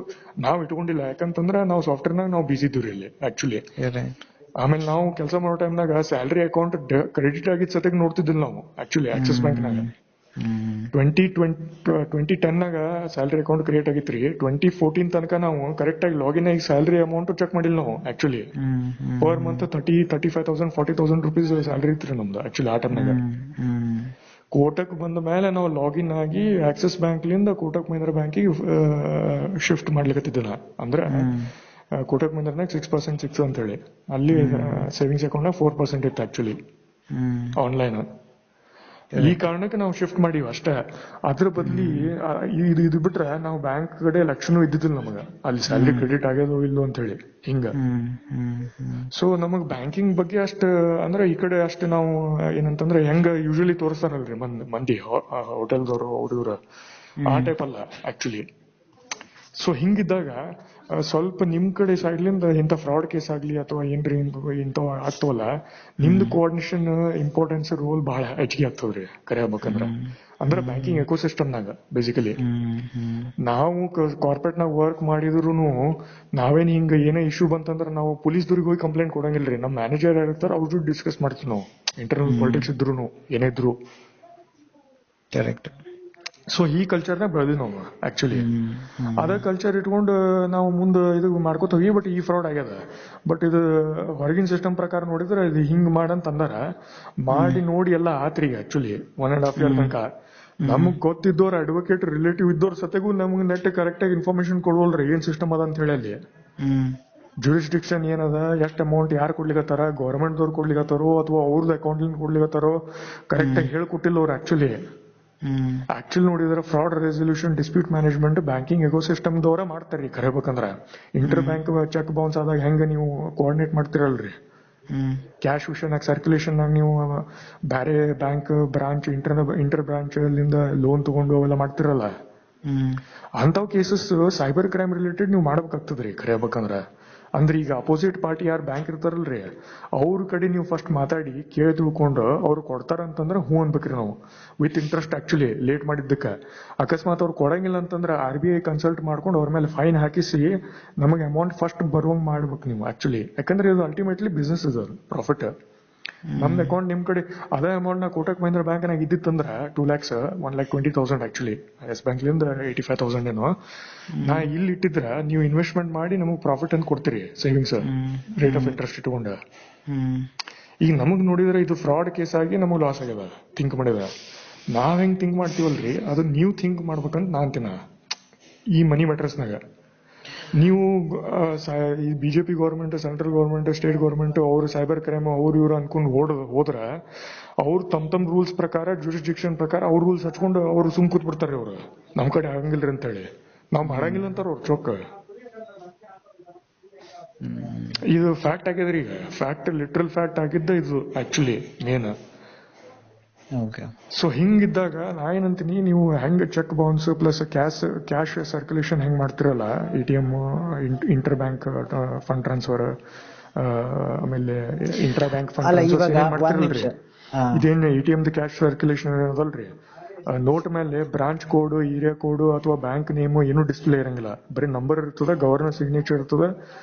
ನಾವ್ ಇಟ್ಕೊಂಡಿಲ್ಲ. ಯಾಕಂತಂದ್ರ ನಾವು ಸಾಫ್ಟ್ವೇರ್ನಾಗ ನಾವು ಬಿಸಿ ಇದ್ದೀವಿ ಇಲ್ಲಿ ಆಕ್ಚುಲಿ. ಆಮೇಲೆ ನಾವು ಕೆಲಸ ಮಾಡೋ ಟೈಮ್ನಾಗ ಸ್ಯಾಲರಿ ಅಕೌಂಟ್ ಕ್ರೆಡಿಟ್ ಆಗಿದ್ ಸತ್ಯಕ್ಕೆ ನೋಡ್ತಿದ್ದಿಲ್ಲ ನಾವು ಆಕ್ಚುಲಿ ಆಕ್ಸಿಸ್ ಬ್ಯಾಂಕ್ನಾಗ. 2010 ಸ್ಯಾಲರಿ ಅಕೌಂಟ್ ಕ್ರಿಯೇಟ್ ಆಗಿತ್ರಿ. 2014 ತನಕ ನಾವು ಕರೆಕ್ಟ್ ಆಗಿ ಲಾಗಿನ್ ಆಗಿ ಸ್ಯಾಲರಿ ಅಮೌಂಟ್ ಚೆಕ್ ಮಾಡಿಲ್ಲ ನಾವು actually. Per month 35,000 40,000 rupees salary ಇತ್ರಿ ನಮ್ದು ಆಕ್ಚುಲಿ ಆ ಟೈಮ್ನಾಗ. ಕೋಟಕ್ ಬಂದ ಮೇಲೆ ನಾವು ಲಾಗಿನ್ ಆಗಿ ಆಕ್ಸಿಸ್ ಬ್ಯಾಂಕ್ ಲಿಂದ ಕೋಟಕ್ ಮಹೀಂದ್ರ ಬ್ಯಾಂಕಿಗೆ ಶಿಫ್ಟ್ ಮಾಡ್ಲಿಕ್ಕೆ ನಾ. ಅಂದ್ರೆ ಕೋಟಕ್ ಮಹೀಂದ್ರನಾಗ 6% 6 ಅಂತ ಹೇಳಿ ಅಲ್ಲಿ ಸೇವಿಂಗ್ಸ್ ಅಕೌಂಟ್ 4% ಇತ್ತು ಆಕ್ಚುಲಿ ಆನ್ಲೈನ್. ಈ ಕಾರಣಕ್ಕೆ ನಾವು ಶಿಫ್ಟ್ ಮಾಡಿವಿ ಅಷ್ಟೇ. ಅದ್ರ ಬದ್ಲಿ ಇದು ಬಿಟ್ರೆ ನಾವು ಬ್ಯಾಂಕ್ ಕಡೆ ಲಕ್ಷಣೂ ಇದ್ದಿದ್ದಿಲ್ಲ ನಮಗ ಅಲ್ಲಿ ಸ್ಯಾಲರಿ ಕ್ರೆಡಿಟ್ ಆಗ್ಯದೋ ಇಲ್ಲೋ ಅಂತ ಹೇಳಿ ಹಿಂಗ. ಸೊ ನಮಗ್ ಬ್ಯಾಂಕಿಂಗ್ ಬಗ್ಗೆ ಅಷ್ಟ ಅಂದ್ರೆ ಈ ಕಡೆ ಅಷ್ಟು ನಾವು ಏನಂತಂದ್ರೆ ಹೆಂಗ ಯೂಶಲಿ ತೋರಿಸ್ತಾರಲ್ರಿ ಮಂದಿ ಹೋಟೆಲ್ದವರು ಅವ್ರ ಆ ಟೈಪ್ ಅಲ್ಲ ಆಕ್ಚುಲಿ. ಸೊ ಹಿಂಗಿದ್ದಾಗ ಸ್ವಲ್ಪ ನಿಮ್ ಕಡೆ ಸೈಡ್ಲಿಂದ ಇಂಥ ಫ್ರಾಡ್ ಕೇಸ್ ಆಗ್ಲಿ ಅಥವಾ ಏನ್ರಿ ಇಂಥವ್ ಆಗ್ತವಲ್ಲ, ನಿಮ್ದು ಕೋಆರ್ಡಿನೇಷನ್ ಇಂಪಾರ್ಟೆನ್ಸ್ ರೋಲ್ ಬಹಳ ಹೆಚ್ಚಿಗೆ ಆಗ್ತದ್ರಿ ಕರೆ ಆಗ್ಬೇಕಂದ್ರ. ಅಂದ್ರೆ ಬ್ಯಾಂಕಿಂಗ್ ಎಕೋಸಿಸ್ಟಮ್ನಾಗ ಬೇಸಿಕಲಿ ನಾವು ಕಾರ್ಪೊರೇಟ್ ನಾಗ ವರ್ಕ್ ಮಾಡಿದ್ರು ನಾವೇನ್ ಹಿಂಗ ಏನೇ ಇಶ್ಯೂ ಬಂತಂದ್ರ ನಾವು ಪೊಲೀಸ್ದವ್ರಿಗೆ ಹೋಗಿ ಕಂಪ್ಲೇಂಟ್ ಕೊಡಂಗಿಲ್ರಿ. ನಮ್ ಮ್ಯಾನೇಜರ್ ಯಾರಿರ್ತಾರ ಅವ್ರ ಜೊತೆ ಡಿಸ್ಕಸ್ ಮಾಡ್ತೀವಿ ನಾವು. ಇಂಟರ್ನಲ್ ಪಾಲಿಟಿಕ್ಸ್ ಇದ್ರು ಏನಿದ್ರು ಕರೆಕ್ಟ್. ಸೊ ಈ ಕಲ್ಚರ್ನ ಬೆಳೆದಿ ನಾವು ಆಕ್ಚುಲಿ. ಅದ ಕಲ್ಚರ್ ಇಟ್ಕೊಂಡು ನಾವು ಮುಂದೆ ಇದು ಮಾಡ್ಕೋತ ಹೋಗಿ. ಬಟ್ ಈ ಫ್ರಾಡ್ ಆಗ್ಯದ. ಬಟ್ ಇದು ಹೊರಗಿನ ಸಿಸ್ಟಮ್ ಪ್ರಕಾರ ನೋಡಿದ್ರೆ ಇದು ಹಿಂಗ್ ಮಾಡಂತ ಅಂದಾರ. ಮಾಡಿ ನೋಡಿ ಎಲ್ಲ ಆತ್ರಿ ಆಕ್ಚುಲಿ 1.5 year ತನಕ. ನಮಗ್ ಗೊತ್ತಿದ್ದವ್ರ ಅಡ್ವೊಕೇಟ್ ರಿಲೇಟಿವ್ ಇದ್ದವ್ರ ಸತೆಗೂ ನಮ್ಗೆ ನೆಟ್ ಕರೆಕ್ಟ್ ಆಗಿ ಇನ್ಫಾರ್ಮೇಶನ್ ಕೊಡವಲ್ರಿ ಏನ್ ಸಿಸ್ಟಮ್ ಅದ ಅಂತ ಹೇಳಿ. ಅಲ್ಲಿ ಜೂರಿಸ್ಡಿಕ್ಷನ್ ಏನದ, ಎಷ್ಟು ಅಮೌಂಟ್ ಯಾರು ಕೊಡ್ಲಿಕತ್ತಾರ, ಗವರ್ಮೆಂಟ್ ದವ್ರು ಕೊಡ್ಲಿಕತ್ತಾರೋ ಅಥವಾ ಅವ್ರದ್ದು ಅಕೌಂಟ್ ಕೊಡ್ಲಿಕತ್ತಾರೋ ಕರೆಕ್ಟ್ ಆಗಿ ಹೇಳ್ಕೊಟ್ಟಿಲ್ಲ ಅವ್ರು ಆಕ್ಚುಲಿ. ಆಕ್ಚುಲಿ ನೋಡಿದ್ರೆ fraud resolution dispute management banking ecosystem ದವರ ಮಾಡ್ತಾರ್ರಿ ಕರೆಬೇಕಂದ್ರ. ಇಂಟರ್ ಬ್ಯಾಂಕ್ ಚೆಕ್ ಬೌನ್ಸ್ ಆದಾಗ ಹೆಂಗ ನೀವು ಕೋಆರ್ಡಿನೇಟ್ ಮಾಡ್ತಿರಲ್ರಿ, ಕ್ಯಾಶ್ ವಿಷಯನಾಗ ಸರ್ಕ್ಯುಲೇಷನ್ ನಾಗ ನೀವು ಬೇರೆ ಬ್ಯಾಂಕ್ ಬ್ರಾಂಚ್ ಇಂಟರ್ ಬ್ರಾಂಚ್ ಲಿಂದ ಲೋನ್ ತಗೊಂಡು ಅವೆಲ್ಲ ಮಾಡ್ತಿರಲ್ಲ, ಅಂತಾವ್ ಕೇಸಸ್ ಸೈಬರ್ ಕ್ರೈಮ್ ರಿಲೇಟೆಡ್ ನೀವು ಮಾಡ್ಬೇಕಾಗ್ತದ್ರಿ ಕರೆಯಬೇಕಂದ್ರ. ಅಂದ್ರೆ ಈಗ ಅಪೋಸಿಟ್ ಪಾರ್ಟಿ ಯಾರು ಬ್ಯಾಂಕ್ ಇರ್ತಾರಲ್ರಿ ಅವ್ರ ಕಡೆ ನೀವು ಫಸ್ಟ್ ಮಾತಾಡಿ ಕೇಳಿ ತಿಳ್ಕೊಂಡು ಅವ್ರು ಕೊಡ್ತಾರಂತಂದ್ರೆ ಹೂ ಅನ್ಬೇಕ್ರಿ ನಾವು ವಿತ್ ಇಂಟ್ರೆಸ್ಟ್ ಆಕ್ಚುಲಿ ಲೇಟ್ ಮಾಡಿದ್ದಕ್ಕ. ಅಕಸ್ಮಾತ್ ಅವ್ರು ಕೊಡಂಗಿಲ್ಲ ಅಂತಂದ್ರೆ RBI ಕನ್ಸಲ್ಟ್ ಮಾಡ್ಕೊಂಡು ಅವ್ರ ಮೇಲೆ ಫೈನ್ ಹಾಕಿಸಿ ನಮಗೆ ಅಮೌಂಟ್ ಫಸ್ಟ್ ಬರುವಂಗ್ ಮಾಡ್ಬೇಕು ನೀವು ಆಕ್ಚುಲಿ. ಯಾಕಂದ್ರೆ ಇದು ಅಲ್ಟಿಮೇಟ್ಲಿ ಬಿಸ್ನೆಸ್ ಇದು ಪ್ರಾಫಿಟ್. ನಮ್ದು ಅಕೌಂಟ್ ನಿಮ್ ಕಡೆ ಅದೇ ಅಮೌಂಟ್ ನ ಕೋಟಕ್ ಮಹೀಂದ್ರ ಬ್ಯಾಂಕ್ ನಾಗ ಇದ್ದಿತ್ತಂದ್ರ 2,20,000 ಆಕ್ಚುಲಿ ಎಸ್ ಬ್ಯಾಂಕ್ ಲಿಂದ 85,000 ಏನೋ ನಾ ಇಲ್ಲಿ ಇಟ್ಟಿದ್ರ ನೀವು ಇನ್ವೆಸ್ಟ್ಮೆಂಟ್ ಮಾಡಿ ನಮಗ್ ಪ್ರಾಫಿಟ್ ಅಂತ ಕೊಡ್ತೀರಿ ಸೇವಿಂಗ್ಸ್ ರೇಟ್ ಆಫ್ ಇಂಟ್ರೆಸ್ಟ್ ಇಟ್ಕೊಂಡ. ಈಗ ನಮಗ್ ನೋಡಿದ್ರೆ ಇದು ಫ್ರಾಡ್ ಕೇಸ್ ಆಗಿ ನಮಗ್ ಲಾಸ್ ಆಗ್ಯದ ಥಿಂಕ್ ಮಾಡಿದ. ನಾವ್ ಹೆಂಗ್ ಥಿಂಕ್ ಮಾಡ್ತೀವಲ್ರಿ ಅದು ನೀವು ಥಿಂಕ್ ಮಾಡ್ಬೇಕಂತ ನಾ ಅಂತೀನ. ಈ ಮನಿ ಮ್ಯಾಟರ್ಸ್ನಾಗ ನೀವು ಈ BJP government, central government, state government ಅವ್ರು ಸೈಬರ್ ಕ್ರೈಮ್ ಅವ್ರು ಇವ್ರು ಅನ್ಕೊಂಡು ಹೋದ್ರ ಅವ್ರು ತಮ್ ರೂಲ್ಸ್ ಪ್ರಕಾರ ಜೂರಿಸ್ಡಿಕ್ಷನ್ ಪ್ರಕಾರ ಅವ್ರ ರೂಲ್ಸ್ ಹಚ್ಕೊಂಡು ಅವ್ರು ಸುಮ್ ಕೂತ್ ಬಿಡ್ತಾರೆ. ಅವ್ರು ನಮ್ ಕಡೆ ಆಗಂಗಿಲ್ರಿ ಅಂತ ಹೇಳಿ ನಾವ್ ಮಾಡಂಗಿಲ್ಲ ಅಂತಾರ ಅವ್ರು ಚೊಕ್ಕ. ಇದು ಫ್ಯಾಕ್ಟ್ ಆಗ್ಯದ್ರಿ. ಈಗ ಫ್ಯಾಕ್ಟ್ ಲಿಟ್ರಲ್ ಫ್ಯಾಕ್ಟ್ ಆಗಿದ್ದ ಇದು ಆಕ್ಚುಲಿ ಮೇನ್. ಸೊ ಹಿಂಗಿದ್ದಾಗ ನಾ ಏನಂತೀನಿ, ನೀವು ಹೆಂಗ್ cheque bounce plus cash circulation ಹೆಂಗ್ ಮಾಡ್ತಿರಲ್ಲ, ATM inter bank fund transfer ಆಮೇಲೆ ಇಂಟ್ರಾ ಬ್ಯಾಂಕ್ ಫಂಡ್ ಟ್ರಾನ್ಸ್ಫರ್ ಮಾಡ್ತಿರಲ್ರಿ, ಇದೇನ್ ATM ಕ್ಯಾಶ್ ಸರ್ಕ್ಯುಲೇಷನ್ ಏನದಲ್ರಿ ನೋಟ್ ಮೇಲೆ ಬ್ರಾಂಚ್ ಕೋಡ್, ಏರಿಯಾ ಕೋಡ್ ಅಥವಾ ಬ್ಯಾಂಕ್ ನೇಮ್ ಏನು ಡಿಸ್ಪ್ಲೇ ಇರಂಗಿಲ್ಲ. ಬರೀ ನಂಬರ್ ಇರ್ತದ, ಗವರ್ನರ್ ಸಿಗ್ನೇಚರ್ ಇರ್ತದ,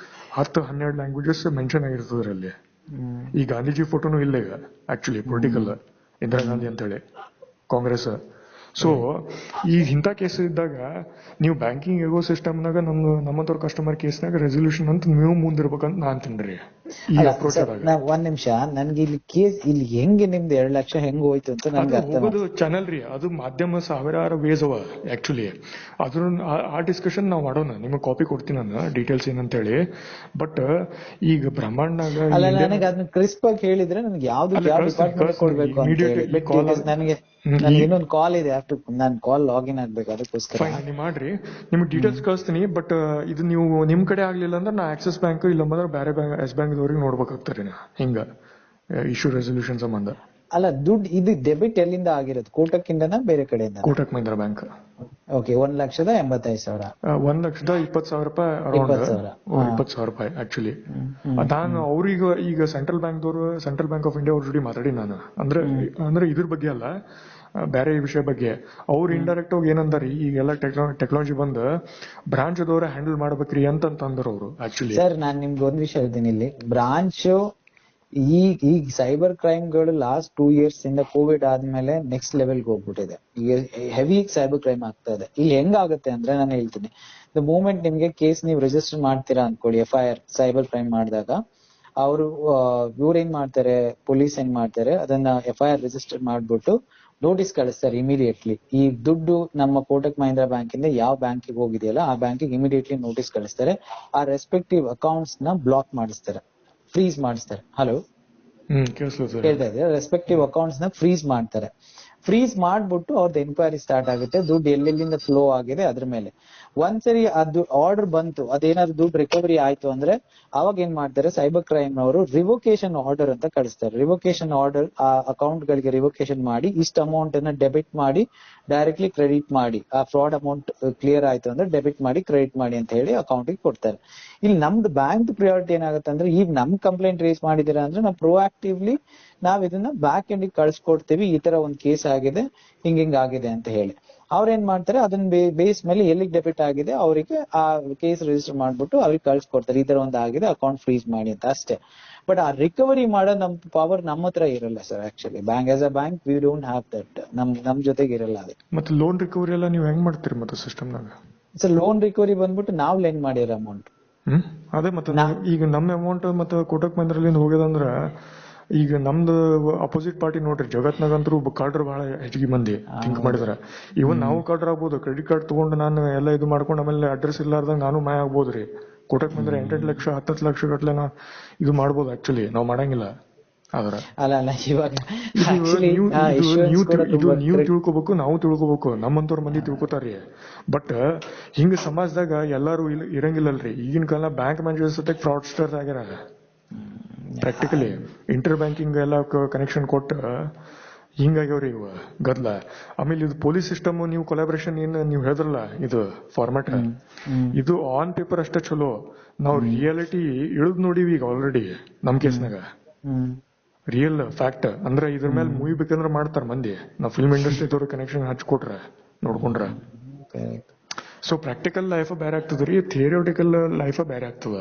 10-12 ಲ್ಯಾಂಗ್ವೇಜಸ್ ಮೆನ್ಷನ್ ಆಗಿರ್ತದ್ರಿ ಅಲ್ಲಿ. ಈ ಗಾಂಧೀಜಿ ಫೋಟೋನು ಇಲ್ಲ ಈಗ ಆಕ್ಚುಲಿ ಪೊಲಿಟಿಕಲ್ ಇಂದಿರಾ ಗಾಂಧಿ ಅಂತ ಹೇಳಿ ಕಾಂಗ್ರೆಸ್. ಸೊ ಈಗ ಇಂಥ ಕೇಸ್ ಇದ್ದಾಗ ನೀವು ಬ್ಯಾಂಕಿಂಗ್ ಎಗೋ ಸಿಸ್ಟಮ್ನಾಗ ನಮ್ಮಂತವ್ರ ಕಸ್ಟಮರ್ ಕೇಸ್ನಾಗ ರೆಸಲ್ಯೂಷನ್ ಅಂತ ನೀವು ಮುಂದಿರ್ಬೇಕಂತ ನಾ ಅಂತೀನ್ರಿ. ಈ ಅಪ್ರೋಚ್ ಒಂದ್ ನಿಮಿಷ, ನನ್ಗೆ ಇಲ್ಲಿ ಕೇಸ್ ಇಲ್ಲಿ ಹೆಂಗೆ ನಿಮ್ದು 2 ಲಕ್ಷ ಹೆಂಗ್ ಹೋಯ್ತು ಅಂತ ನನ್ಗೆ ಹೋಗೋದು ಚಾನಲ್ ರೀ. ಅದು ಮಾಧ್ಯಮ ಸಾವಿರಾರು ವೇಸ್ ಅವ ಆಕ್ಚುಲಿ. ಅದ್ರ ಆ ಡಿಸ್ಕಷನ್ ನಾವ್ ಮಾಡೋಣ, ನಿಮಗೆ ಕಾಪಿ ಕೊಡ್ತೀನಿ ನಾನು ಡೀಟೇಲ್ಸ್ ಏನಂತ ಹೇಳಿ. ಬಟ್ ಈಗ ಬ್ರಹ್ಮಾಂಡ್ನಾಗ ನನಗೆ ಅದನ್ನ ಕ್ರಿಸ್ಪ್ ಆಗಿ ಹೇಳಿದ್ರೆ ನನಗೆ ಯಾವ್ದು ಯಾವ ಡಿಪಾರ್ಟ್ಮೆಂಟ್ ಕೊಡ್ಬೇಕು ಅಂತ ಹೇಳಿ. ನನಗೆ ಇನ್ನೊಂದು ಕಾಲ್ ಇದೆ, ನಾನು ಕಾಲ್ ಲಾಗಿನ್ ಆಗ್ಬೇಕು, ಅದಕ್ಕೋಸ್ಕರ ನೀವು ಮಾಡ್ರಿ. ನಿಮ್ಗೆ ಡೀಟೇಲ್ಸ್ ಕಳಿಸ್ತೀನಿ. ಬಟ್ ಇದು ನೀವು ನಿಮ್ ಕಡೆ ಆಗ್ಲಿಲ್ಲ ಅಂದ್ರೆ ನಾ ಆಕ್ಸಿಸ್ ಬ್ಯಾಂಕ್ ಇಲ್ಲಂದ್ರೆ ಬೇರೆ ಬ್ಯಾಂಕ್ ಎಸ್ ಬ್ಯಾಂಕ್ ದವ್ರಿಗೆ ನೋಡ್ಬೇಕಾಗ್ತಾರೆ ಹಿಂಗ ಇಶ್ಯೂ ರೆಸಲ್ಯೂಷನ್ ಸಂಬಂಧ. ಅಲ್ಲ ದುಡ್ಡು ಇದು ಡೆಬಿಟ್ ಎಲ್ಲಿಂದ ಆಗಿರೋದು, ಕೋಟಕ್ಕಿಂದನಾ ಬೇರೆ ಕಡೆಯಿಂದ? ಕೋಟಕ್ ಮಹೀಂದ್ರ ಬ್ಯಾಂಕ್. ಓಕೆ, 1,85,000. 1,20,000 ರೂಪಾಯಿ ಅರೌಂಡ್ 20,000. 20,000 ರೂಪಾಯಿ ಆಕ್ಚುಲಿ. ನಾನು ಅವ್ರಿಗೆ ಈಗ ಸೆಂಟ್ರಲ್ ಬ್ಯಾಂಕ್ ಆಫ್ ಇಂಡಿಯಾ ಅವ್ರ ಜೊತೆ ಮಾತಾಡಿ ನಾನು ಅಂದ್ರೆ ಇದ್ರ ಬಗ್ಗೆ ಅಲ್ಲ, ಬೇರೆ ವಿಷಯ ಬಗ್ಗೆ. ಅವ್ರು ಇಂಡೈರೆಕ್ಟ್ ಆಗಿ ಏನಂದಾರಿ, ಈಗೆಲ್ಲ ಟೆಕ್ನಾಲಜಿ ಬಂದ್ ಬ್ರಾಂಚ್ ದವ್ರ ಹ್ಯಾಂಡಲ್ ಮಾಡ್ಬೇಕ್ರಿ ಅಂತ ಅಂದ್ರ ಅವರು ಆಕ್ಚುಲಿ. ಸರ್ ನಾನ್ ನಿಮ್ಗೆ ಒಂದ್ ವಿಷಯ ಹೇಳ್ತೀನಿ, ಇಲ್ಲಿ ಬ್ರಾಂಚ್ ಈಗ ಸೈಬರ್ ಕ್ರೈಮ್ಗಳು ಲಾಸ್ಟ್ 2 years ಇಂದ ಕೋವಿಡ್ ಆದ್ಮೇಲೆ ನೆಕ್ಸ್ಟ್ ಲೆವೆಲ್ಗೆ ಹೋಗ್ಬಿಟ್ಟಿದೆ. ಈಗ ಹೆವಿ ಸೈಬರ್ ಕ್ರೈಮ್ ಆಗ್ತಾ ಇದೆ. ಇಲ್ಲಿ ಹೆಂಗಾಗುತ್ತೆ ಅಂದ್ರೆ ನಾನು ಹೇಳ್ತೀನಿ, ದ ಮೂಮೆಂಟ್ ನಿಮ್ಗೆ ಕೇಸ್ ನೀವು ರಿಜಿಸ್ಟರ್ ಮಾಡ್ತೀರಾ ಅನ್ಕೊಳ್ಳಿ, FIR ಸೈಬರ್ ಕ್ರೈಮ್ ಮಾಡಿದಾಗ ಅವರು ಇವ್ರೇನ್ ಮಾಡ್ತಾರೆ, ಪೊಲೀಸ್ ಏನ್ ಮಾಡ್ತಾರೆ, ಅದನ್ನ FIR ರಿಜಿಸ್ಟರ್ ಮಾಡ್ಬಿಟ್ಟು ನೋಟಿಸ್ ಕಳಿಸ್ತಾರೆ ಇಮಿಡಿಯೇಟ್ಲಿ. ಈ ದುಡ್ಡು ನಮ್ಮ ಕೋಟಕ್ ಮಹೀಂದ್ರ ಬ್ಯಾಂಕ್ ಇಂದ ಯಾವ ಬ್ಯಾಂಕಿಗೆ ಹೋಗಿದೆಯಲ್ಲ ಆ ಬ್ಯಾಂಕಿಗೆ ಇಮಿಡಿಯೇಟ್ಲಿ ನೋಟಿಸ್ ಕಳಿಸ್ತಾರೆ. ಆ ರೆಸ್ಪೆಕ್ಟಿವ್ ಅಕೌಂಟ್ಸ್ ನ ಬ್ಲಾಕ್ ಮಾಡಿಸ್ತಾರೆ, ಫ್ರೀಸ್ ಮಾಡಿಸ್ತಾರೆ. ಹಲೋ, ಹೇಳ್ತಾ ಇದ್ರೆ ರೆಸ್ಪೆಕ್ಟಿವ್ ಅಕೌಂಟ್ಸ್ ನ ಫ್ರೀಸ್ ಮಾಡ್ತಾರೆ. ಫ್ರೀಸ್ ಮಾಡ್ಬಿಟ್ಟು ಅವ್ರದ್ದು ಎನ್ಕ್ವೈರಿ ಸ್ಟಾರ್ಟ್ ಆಗುತ್ತೆ, ದುಡ್ಡು ಎಲ್ಲೆಲ್ಲಿಂದ ಫ್ಲೋ ಆಗಿದೆ ಅದ್ರ ಮೇಲೆ. ಒಂದ್ಸರಿ ಅದು ಆರ್ಡರ್ ಬಂತು, ಅದೇನಾದ್ರು ದುಡ್ಡು ರಿಕವರಿ ಆಯ್ತು ಅಂದ್ರೆ ಅವಾಗ ಏನ್ ಮಾಡ್ತಾರೆ, ಸೈಬರ್ ಕ್ರೈಮ್ ನವರು ರಿವೋಕೇಶನ್ ಆರ್ಡರ್ ಅಂತ ಕಳಿಸ್ತಾರೆ. ರಿವೋಕೇಶನ್ ಆರ್ಡರ್ ಆ ಅಕೌಂಟ್ ಗಳಿಗೆ ರಿವೋಕೇಶನ್ ಮಾಡಿ ಇಷ್ಟ ಅಮೌಂಟ್ ಅನ್ನ ಡೆಬಿಟ್ ಮಾಡಿ ಡೈರೆಕ್ಟ್ಲಿ ಕ್ರೆಡಿಟ್ ಮಾಡಿ, ಆ ಫ್ರಾಡ್ ಅಮೌಂಟ್ ಕ್ಲಿಯರ್ ಆಯ್ತು ಅಂದ್ರೆ ಡೆಬಿಟ್ ಮಾಡಿ ಕ್ರೆಡಿಟ್ ಮಾಡಿ ಅಂತ ಹೇಳಿ ಅಕೌಂಟ್ ಗೆ ಕೊಡ್ತಾರೆ. ಇಲ್ಲಿ ನಮ್ದು ಬ್ಯಾಂಕ್ ಪ್ರಿಯಾರಿಟಿ ಏನಾಗುತ್ತೆ ಅಂದ್ರೆ, ಈಗ ನಮ್ ಕಂಪ್ಲೇಂಟ್ ರೇಸ್ ಮಾಡಿದೀರಾ ಅಂದ್ರೆ ನಾವು ಪ್ರೊಆಕ್ಟಿವ್ಲಿ ನಾವ್ ಇದನ್ನ ಬ್ಯಾಕ್ ಎಂಡ್ ಕಳ್ಸಿಕೊಡ್ತೀವಿ, ಈ ತರ ಒಂದ್ ಕೇಸ್ ಆಗಿದೆ, ಹಿಂಗ್ ಆಗಿದೆ ಅಂತ ಹೇಳಿ. ಅವ್ರೇನ್ ಮಾಡ್ತಾರೆ, ಅದನ್ನ ಬೇಸ್ ಮೇಲೆ ಎಲ್ಲಿಗೆ ಡೆಬಿಟ್ ಆಗಿದೆ ಅವರಿಗೆ ಆ ಕೇಸ್ ರಿಜಿಸ್ಟರ್ ಮಾಡ್ಬಿಟ್ಟು ಅವ್ರಿಗೆ ಕಳ್ಸಿಕೊಡ್ತಾರೆ, ಈ ತರ ಒಂದು ಆಗಿದೆ, ಅಕೌಂಟ್ ಫ್ರೀಸ್ ಮಾಡಿ ಅಂತ ಅಷ್ಟೇ. ಬಟ್ ಆ ರಿಕವರಿ ಮಾಡೋ ನಮ್ ಪವರ್ ನಮ್ಮ ಹತ್ರ ಇರಲ್ಲ sir. Actually bank as a bank we don't have that, ನಮ್ ಜೊತೆಗೆ ಇರಲ್ಲ ಅದು. ಮತ್ತೆ ಲೋನ್ ರಿಕವರಿ ಎಲ್ಲ ನೀವು ಹೆಂಗ್ ಮಾಡ್ತೀರಿ ಮತ್ತೆ ಸಿಸ್ಟಮ್ ನಾಗ? ಸರ್ ಲೋನ್ ರಿಕವರಿ ಬಂದ್ಬಿಟ್ಟು ನಾವ್ ಲೆಂಡ್ ಮಾಡಿರೋ ಅಮೌಂಟ್. ಅದೇ ಮತ್ತೆ ಈಗ ನಮ್ಮ ಅಮೌಂಟ್ ಮತ್ತೆ ಕೋಟಕ್ ಮಹೀಂದ್ರಲಿಂದ ಹೋಗ್ಯದಂದ್ರ, ಈಗ ನಮ್ದು ಅಪೋಸಿಟ್ ಪಾರ್ಟಿ ನೋಡ್ರಿ, ಜಗತ್ನಾಗಂತರೂ ಕಳ್ರ ಬಹಳ ಹೆಚ್ಚಿಗೆ ಮಂದಿ ಥಿಂಕ್ ಮಾಡಿದಾರ. ಇವನ್ ನಾವು ಕಳ್ರ ಆಗ್ಬೋದು, ಕ್ರೆಡಿಟ್ ಕಾರ್ಡ್ ತಗೊಂಡು ನಾನು ಎಲ್ಲ ಇದು ಮಾಡ್ಕೊಂಡು ಆಮೇಲೆ ಅಡ್ರೆಸ್ ಇಲ್ಲಾರ್ದಂಗ ನಾನು ಮಾಯ ಆಗ್ಬೋದ್ರಿ. ಕೋಟಕ್ ಮಹೀಂದ್ರ 8 ಲಕ್ಷ 10 ಲಕ್ಷ ಗಟ್ಲೆ ಇದು ಮಾಡ್ಬೋದು. ಆಕ್ಚುಲಿ ನಾವ್ ಮಾಡಂಗಿಲ್ಲ. ಆದ್ರ ಅಲ್ಲ ಇವಾಗ ನೀವು ತಿಳ್ಕೊಬೇಕು, ನಾವು ತಿಳ್ಕೊಬೇಕು, ನಮ್ಮಂತವ್ರ ಮಂದಿ ತಿಳ್ಕೊತಾರಿ. ಬಟ್ ಹಿಂಗ ಸಮಾಜದಾಗ ಎಲ್ಲಾರು ಇರಂಗಿಲ್ಲಲ್ರಿ. ಈಗಿನ ಕಾಲ ಬ್ಯಾಂಕ್ ಮ್ಯಾನೇಜರ್ಸ್ ಜೊತೆ ಫ್ರಾಡ್ಸ್ಟರ್ಸ್ ಆಗ್ಯಾರ ಪ್ರಾಕ್ಟಿಕಲಿ. ಇಂಟರ್ ಬ್ಯಾಂಕಿಂಗ್ ಎಲ್ಲ ಕನೆಕ್ಷನ್ ಕೊಟ್ಟ ಹಿಂಗಾಗ್ಯವ್ರಿ ಇವ ಗದ್ಲ. ಆಮೇಲೆ ಇದು ಪೊಲೀಸ್ ಸಿಸ್ಟಮ್ ನೀವು ಕೊಲಾಬರೇಷನ್ ಏನ್ ನೀವು ಹೇಳಿದ್ರಲ್ಲ, ಇದು ಫಾರ್ಮ್ಯಾಟ್ ಇದು ಆನ್ ಪೇಪರ್ ಅಷ್ಟೇ ಚಲೋ. ನಾವು ರಿಯಾಲಿಟಿ ಇಳಿದ್ ನೋಡಿವಿ ಈಗ ಆಲ್ರೆಡಿ ನಮ್ ಕೇಸ್ನಾಗ. ರಿಯಲ್ ಫ್ಯಾಕ್ಟ್ ಅಂದ್ರೆ ಇದ್ರ ಮೇಲೆ ಮೂವಿ ಬೇಕಂದ್ರೆ ಮಾಡ್ತಾರ ಮಂದಿ. ನಾವು ಫಿಲ್ಮ್ ಇಂಡಸ್ಟ್ರಿದವ್ರ ಕನೆಕ್ಷನ್ ಹಚ್ಕೊಟ್ರ ನೋಡ್ಕೊಂಡ್ರ. ಸೊ ಪ್ರಾಕ್ಟಿಕಲ್ ಲೈಫ್ ಬೇರೆ ಆಗ್ತದ್ರಿ, ಥಿಯರಿಟಿಕಲ್ ಲೈಫ್ ಬೇರೆ ಆಗ್ತದ.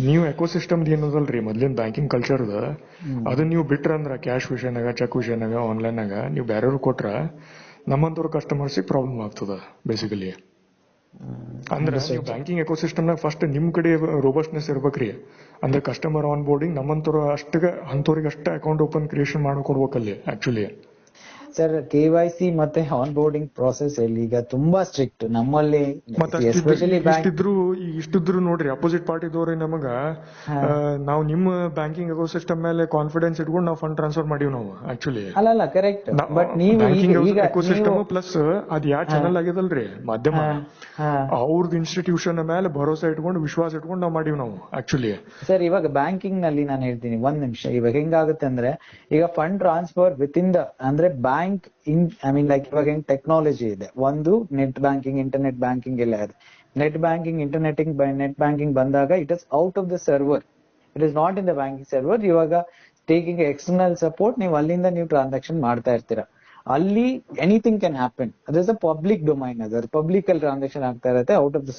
ನೀವು ಎಕೋಸಿಸ್ಟಮ್ ಏನದಲ್ರಿ ಮೊದ್ಲಿನ ಬ್ಯಾಂಕಿಂಗ್ ಕಲ್ಚರ್ದ, ಅದನ್ನ ನೀವು ಬಿಟ್ರಂದ್ರ ಕ್ಯಾಶ್ ವಿಷಯನಾಗ, ಚೆಕ್ ವಿಷಯನಾಗ, ಆನ್ಲೈನ್ನಾಗ ನೀವು ಬೇರೆಯವ್ರು ಕೊಟ್ರ ನಮ್ಮಂತವ್ರ ಕಸ್ಟಮರ್ಸಿಗೆ ಪ್ರಾಬ್ಲಮ್ ಆಗ್ತದ ಬೇಸಿಕಲಿ. ಅಂದ್ರೆ ನೀವು ಬ್ಯಾಂಕಿಂಗ್ ಎಕೋಸಿಸ್ಟಮ್ನಾಗ ಫಸ್ಟ್ ನಿಮ್ ಕಡೆ ರೋಬಸ್ಟ್ನೆಸ್ ಇರ್ಬೇಕ್ರಿ. ಅಂದ್ರೆ ಕಸ್ಟಮರ್ ಆನ್ ಬೋರ್ಡಿಂಗ್ ನಮ್ಮಂತವ್ರ ಅಂತವ್ರಿಗೆ ಅಷ್ಟೇ ಅಕೌಂಟ್ ಓಪನ್ ಕ್ರಿಯೇಷನ್ ಮಾಡ್ಕೊಡ್ಬೇಕಲ್ಲಿ ಆಕ್ಚುಲಿ. ಸರ್ KYC ಮತ್ತೆ ಆನ್ ಬೋರ್ಡಿಂಗ್ ಪ್ರಾಸೆಸ್ ಈಗ ತುಂಬಾ ಸ್ಟ್ರಿಕ್ಟ್ ನಮ್ಮಲ್ಲಿ. ಎಸ್ಪೆಷಲಿ ಇಷ್ಟಿದ್ರು ನೋಡ್ರಿ ಅಪೋಸಿಟ್ ಪಾರ್ಟಿದವ್ರಿ ನಮಗ, ನಾವು ನಿಮ್ಮ ಬ್ಯಾಂಕಿಂಗ್ ಎಕೋಸಿಸ್ಟಮ್ ಮೇಲೆ ಕಾನ್ಫಿಡೆನ್ಸ್ ಇಟ್ಕೊಂಡು ನಾವು ಫಂಡ್ ಟ್ರಾನ್ಸ್ಫರ್ ಮಾಡಿವ್ ನಾವು ಆಕ್ಚುಲಿ. ಅಲ್ಲ ಕರೆಕ್ಟ್. ಬಟ್ ನೀವು ಎಕೋಸಿಸ್ಟಮ್ ಪ್ಲಸ್ ಅದ್ ಯಾವ ಚಾನಲ್ ಆಗಿದಲ್ರಿ ಮಾಧ್ಯಮ, ಅವ್ರದ್ದು ಇನ್ಸ್ಟಿಟ್ಯೂಷನ್ ಮೇಲೆ ಭರೋಸೆ ಇಟ್ಕೊಂಡು ವಿಶ್ವಾಸ ಇಟ್ಕೊಂಡು ನಾವು ಮಾಡಿವ್ ನಾವು ಆಕ್ಚುಲಿ. ಸರ್ ಇವಾಗ ಬ್ಯಾಂಕಿಂಗ್ ನಲ್ಲಿ ನಾನು ಹೇಳ್ತೀನಿ ಒಂದ್ ನಿಮಿಷ. ಇವಾಗ ಹೆಂಗಾಗುತ್ತೆ ಅಂದ್ರೆ, ಈಗ fund transfer with in the ಅಂದ್ರೆ ಬ್ಯಾಂಕ್ ಲೈಕ್ ಇವಾಗ ಹೆಂಗ್ ಟೆಕ್ನಾಲಜಿ ಇದೆ, ಒಂದು ನೆಟ್ ಬ್ಯಾಂಕಿಂಗ್, ಇಂಟರ್ನೆಟ್ ಬ್ಯಾಂಕಿಂಗ್ ಎಲ್ಲ ಇದೆ. ನೆಟ್ ಬ್ಯಾಂಕಿಂಗ್, ನೆಟ್ ಬ್ಯಾಂಕಿಂಗ್ ಬಂದಾಗ it is out of the server, it is not in the banking server. ಇವಾಗ ಟೇಕಿಂಗ್ ಎಕ್ಸ್ಟರ್ನಲ್ ಸಪೋರ್ಟ್, ನೀವು ಅಲ್ಲಿಂದ ನೀವು ಟ್ರಾನ್ಸಾಕ್ಷನ್ ಮಾಡ್ತಾ ಇರ್ತೀರಾ. ಅಲ್ಲಿ ಎನಿಥಿಂಗ್ ಕ್ಯಾನ್ ಹ್ಯಾಪನ್. ಅದ್ ಇಸ್ ಅ ಪಬ್ಲಿಕ್ ಡೊಮೈನ್, ಅದು ಪಬ್ಲಿಕ್ ಅಲ್ಲಿ ಟ್ರಾನ್ಸಾಕ್ಷನ್ ಆಗ್ತಾ ಇರುತ್ತೆ ಔಟ್ ಆಫ್ ದ